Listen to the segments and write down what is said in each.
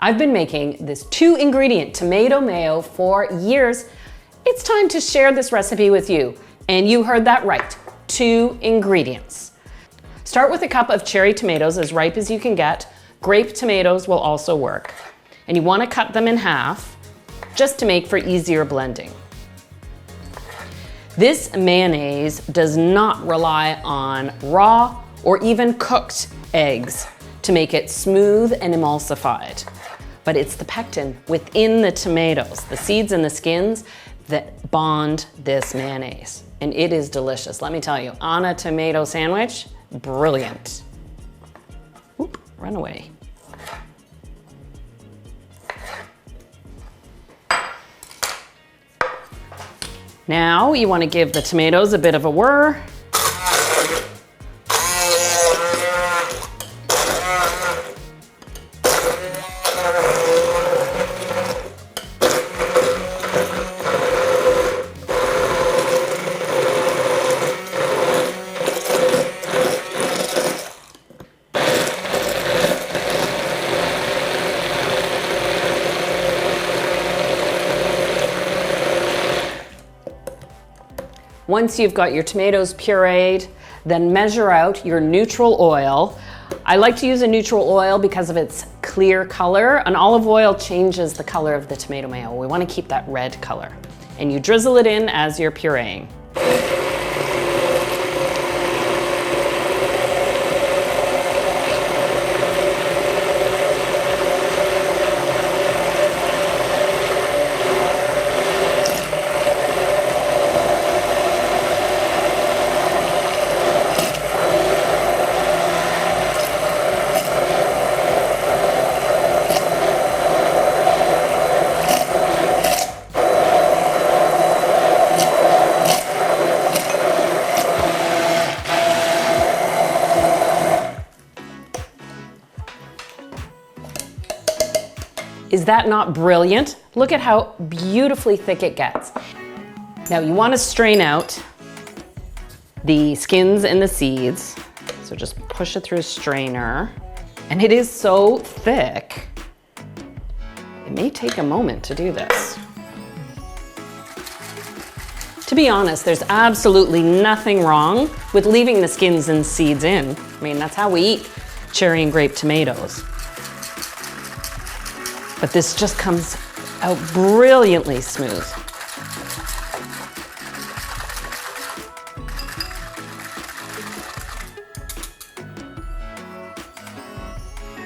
I've been making this 2-ingredient tomato mayo for years. It's time to share this recipe with you. And you heard that right, 2 ingredients. Start with a cup of cherry tomatoes as ripe as you can get. Grape tomatoes will also work. And you want to cut them in half just to make for easier blending. This mayonnaise does not rely on raw or even cooked eggs to make it smooth and emulsified. But it's the pectin within the tomatoes, the seeds and the skins, that bond this mayonnaise. And it is delicious, let me tell you. On a tomato sandwich, brilliant. Oop, run away. Now you want to give the tomatoes a bit of a whir. Once you've got your tomatoes pureed, then measure out your neutral oil. I like to use a neutral oil because of its clear color. An olive oil changes the color of the tomato mayo. We want to keep that red color. And you drizzle it in as you're pureeing. Is that not brilliant? Look at how beautifully thick it gets. Now you want to strain out the skins and the seeds. So just push it through a strainer. And it is so thick, it may take a moment to do this. To be honest, there's absolutely nothing wrong with leaving the skins and seeds in. I mean, that's how we eat cherry and grape tomatoes. But this just comes out brilliantly smooth.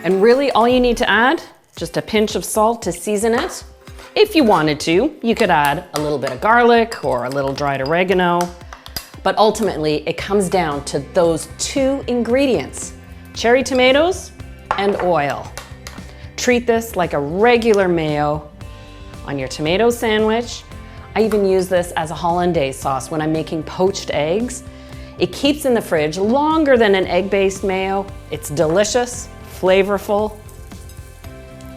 And really all you need to add, just a pinch of salt to season it. If you wanted to, you could add a little bit of garlic or a little dried oregano. But ultimately it comes down to those 2 ingredients, cherry tomatoes and oil. Treat this like a regular mayo on your tomato sandwich. I even use this as a hollandaise sauce when I'm making poached eggs. It keeps in the fridge longer than an egg-based mayo. It's delicious, flavorful,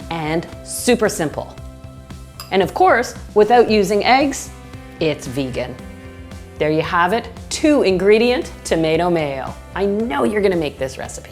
and super simple. And of course, without using eggs, it's vegan. There you have it, 2-ingredient tomato mayo. I know you're gonna make this recipe.